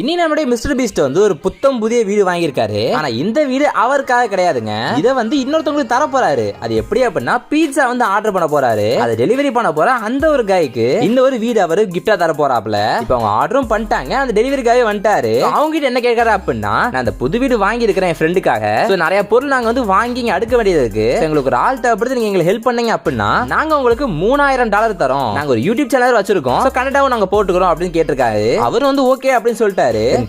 இனி நம்முடைய mister Beast வந்து ஒரு புத்தம் புதிய வீடு வாங்கியிருக்காரு. ஆனா இந்த வீடு அவருக்காக கிடையாதுங்க. இதை வந்து இன்னொருத்தவங்களுக்கு தர போறாரு. அது எப்படி அப்படின்னா பீட்சா வந்து ஆர்டர் பண்ண போறாரு. அதை டெலிவரி பண்ண போற அந்த ஒரு கைக்கு இந்த ஒரு வீடு அவரு கிஃப்டா தர போறாப்ல. இப்ப அவங்க ஆர்டரும் பண்ணிட்டாங்க. அந்த டெலிவரி காவே வந்துட்டாரு. அவங்க கிட்ட என்ன கேட்கறாரு அப்படின்னா, நான் அந்த புது வீடு வாங்கி இருக்கிறேன் என் ஃப்ரெண்டுக்காக. நிறைய பொருள் நாங்க வந்து வாங்கி அடுக்க வேண்டியது இருக்கு. எங்களுக்கு ஒரு ஆள் தேவைப்படுது, நீங்க எங்களுக்கு ஹெல்ப் பண்ணீங்க அப்படின்னா நாங்க உங்களுக்கு $3000 தரோம். நாங்க ஒரு யூடியூப் சேனல் வச்சிருக்கோம், கனடாவும் நாங்க போட்டுக்கிறோம் அப்படின்னு கேட்டிருக்காரு. அவர் வந்து ஓகே அப்படின்னு சொல்லிட்டாரு.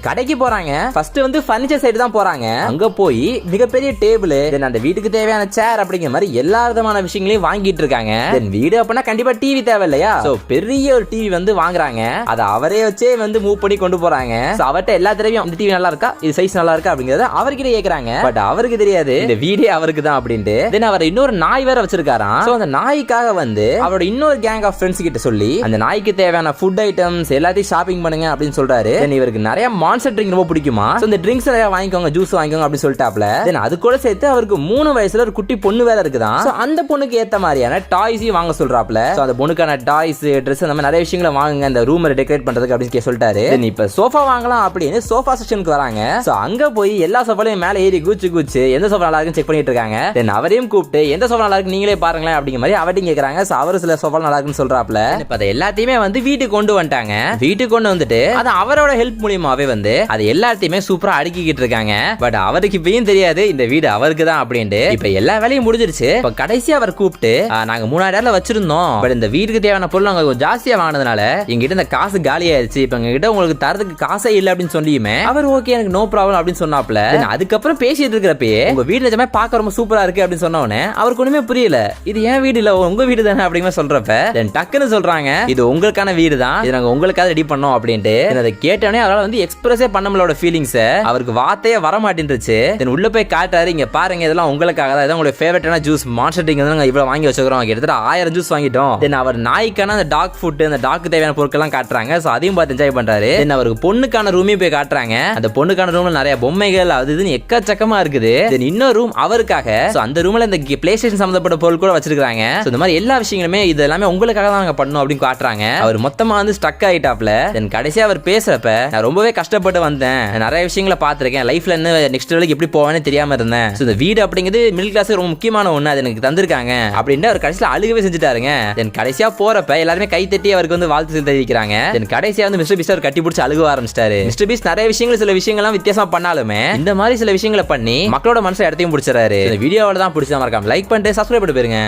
கடைக்கு போறாங்க. ஃபர்ஸ்ட் வந்து ஃபர்னிச்சர் சைடு தான் போறாங்க. அங்க போய் மிகப்பெரிய டேபிள், அந்த வீட்டுக்கு தேவையான சேர் அப்படிங்கிற மாதிரி எல்லா விதமான விஷயங்களையும் வாங்கிட்டு இருக்காங்க. வீடு அப்படின்னா கண்டிப்பா டிவி தேவை இல்லையா? பெரிய ஒரு டிவி வந்து வாங்குறாங்க. அதை அவரே வச்சே வந்து மூவ் பண்ணி கொண்டு போறாங்க. அவர்கிட்ட எல்லா தடவையும் இந்த டிவி நல்லா இருக்கா, இது சைஸ் நல்லா இருக்கா அப்படிங்கறத அவர்கிட்ட கேக்குறாங்க. பட் அவருக்கு தெரியாது இந்த வீடே அவருக்கு தான் அப்படின்ட்டு. தென் அவர் இன்னொரு நாய் வேற வச்சிருக்காராம். அந்த நாய்க்காக வந்து அவரோட இன்னொரு கேங் ஆஃப் ஃப்ரெண்ட்ஸ் கிட்ட சொல்லி அந்த நாய்க்கு தேவையான ஃபுட் ஐட்டம்ஸ் எல்லாத்தையும் ஷாப்பிங் பண்ணுங்க அப்படின்னு சொல்றாரு. இவருக்கு நிறைய மான்ஸ்டர் ட்ரிங்க் ரொம்ப பிடிக்குமா, இந்த ட்ரிங்க்ஸ் நிறைய வாங்கிக்கோங்க, ஜூஸ் வாங்கிக்கோங்க அப்படி சொல்லிட்டாப்ல. தென் அது கூட சேர்த்து அவருக்கு 3 வயசுல ஒரு குட்டி பொண்ணு வேற இருக்குதான். அந்த பொண்ணுக்கு ஏத்த மாதிரியான டாய்ஸையும் வாங்க சொல்றாப்ல. அந்த பொண்ணுக்கான டாய்ஸ், ட்ரெஸ், அந்த மாதிரி நிறைய விஷயங்களை வாங்குங்க இந்த ரூம் டெக்கரேட் பண்றதுக்கு அப்படின்னு சொல்லிட்டாரு. இப்ப சோஃபா வாங்கலாம் அப்படின்னு சோஃபா செக்ஷனுக்கு வராங்க. அங்க போய் எல்லா சோஃபாலையும் மேல ஏறி குச்சு எந்த சோஃபா நல்லா இருக்குன்னு செக் பண்ணிட்டு இருக்காங்க. தென் அவரையும் கூப்பிட்டு எந்த சோஃபா நல்லா இருக்கு நீங்களே பாருங்களேன் அப்படிங்கிற மாதிரி அவர்கிட்ட கேக்குறாங்க. அவரு சில சோஃபா நல்லா இருக்குன்னு சொல்றாப்ல. இப்ப அதை எல்லாத்தையுமே வந்து வீட்டுக்கு கொண்டு வந்துட்டாங்க. வீட்டுக்கு கொண்டு வந்துட்டு அது அவரோட ஹெல்ப் மூலியமாவே வந்து அது எல்லாத்தையுமே சூப்பரா அடுக்கிட்டு இருக்காங்க. பட் அவருக்கு இப்பயும் தெரியாது இந்த வீடு அவருக்கு தான் அப்படின்ட்டு. இப்ப எல்லா வேலையும் முடிஞ்சிருச்சு. இப்ப கடைசி அவர் கூப்பிட்டு, நாங்க $3000 வச்சிருந்தோம், பட் இந்த வீட்டுக்கு தேவையான பொருள் நாங்க ஜாஸ்தியா வாங்கினதுனால எங்கிட்ட இந்த காசு காலி ஆயிருச்சு. இப்ப எங்ககிட்ட உங்களுக்கு தரதுக்கு காசே இல்ல அப்படின்னு சொல்லியுமே அவர் ஓகே எனக்கு நோ ப்ராப்ளம் அப்படின்னு சொன்னாப்ல. அதுக்கப்புறம் பேசிட்டு இருக்கிறப்பயே உங்க வீடு நிஜமே பார்க்க ரொம்ப சூப்பரா இருக்கு அப்படின்னு சொன்ன உடனே அவருக்கு ஒண்ணுமே புரியல. இது ஏன் வீடு இல்ல உங்க வீடு தானே அப்படிங்கிற சொல்றப்ப டக்குன்னு சொல்றாங்க, இது உங்களுக்கான வீடு தான், இது நாங்க உங்களுக்காக ரெடி பண்ணோம் அப்படின்ட்டு. அதை கேட்டோடனே அவரால் வந்து எக்ஸ்பிரஸே பண்ண முடியல ஃபீலிங்ஸ். அவருக்கு வார்த்தையே வர மாட்டேன்ருச்சு. தென் உள்ள போய் காட்டாரு, இங்க பாருங்க இதெல்லாம் உங்களுக்காக தான், இதான் உங்களுடைய ஃபேவரட்டான ஜூஸ் மான்ஸ்டர் ட்ரிங்க் வந்து நாங்க இவ்வளவு வாங்கி வச்சிருக்கோம், கிட்டத்தட்ட 1000 ஜூஸ் வாங்கிட்டோம். தென் அவர் நாய்க்கான அந்த டாக் ஃபுட், அந்த டாக்கு தேவையான பொருட்கள் எல்லாம் காட்டுறாங்க. அதையும் பார்த்து என்ஜாய் பண்றாரு. தென் அவருக்கு பொண்ணுக்கான ரூமையும் போய் காட்டுறாங்க. அந்த பொண்ணுக்கான ரூம்ல நிறைய பொம்மைகள் அது இதுன்னு எக்கச்சக்கமா இருக்குது. தென் இன்னொரு ரூம் அவருக்காக, அந்த ரூம்ல இந்த பிளே ஸ்டேஷன் சம்பந்தப்பட்ட பொருள் கூட வச்சிருக்காங்க. இந்த மாதிரி எல்லா விஷயங்களுமே இது எல்லாமே உங்களுக்காக தான் நாங்க பண்ணோம் அப்படின்னு காட்டுறாங்க. அவர் மொத்தமா வந்து ஸ்டக் ஆயிட்டாப்ல. தென் கடைசியா அவர் பேசுறப்ப, நான் ரொம்பவே கஷ்டப்பட்டு வந்தேன், நிறைய விஷயங்களை பார்த்திருக்கேன், லைஃப்ல என்ன நெக்ஸ்ட் லெவலுக்கு எப்படி போவேன்னு தெரியாம இருந்தேன். இந்த வீடு அப்படிங்கிறது மிடில் கிளாஸ் ரொம்ப முக்கியமான ஒண்ணு, அது எனக்கு தந்திருக்காங்க அப்படின்னு அவர் கடைசியில அழுகவே செஞ்சுட்டாருங்க. தென் கடைசியா போறப்ப எல்லாருமே கை தட்டி அவருக்கு வந்து வாழ்த்து தெரிவிக்கிறாங்க. தென் கடைசியா வந்து மிஸ்டர் பீஸ்ட் கட்டி பிடிச்சி அழுக ஆரம்பிச்சிட்டாரு. மிஸ்டர் பீஸ்ட் நிறைய விஷயங்கள் சில விஷயங்கள்லாம் வித்தியாசமா பண்ணாலுமே இந்த மாதிரி சில விஷயங்களை பண்ணி மக்களோட மனசை இடத்தையும் பிடிச்சாரு. இந்த வீடியோவோட தான் பிடிச்சா மறக்காம லைக் பண்ணிட்டு சப்ஸ்கிரைப் பண்ணி போயிருங்க.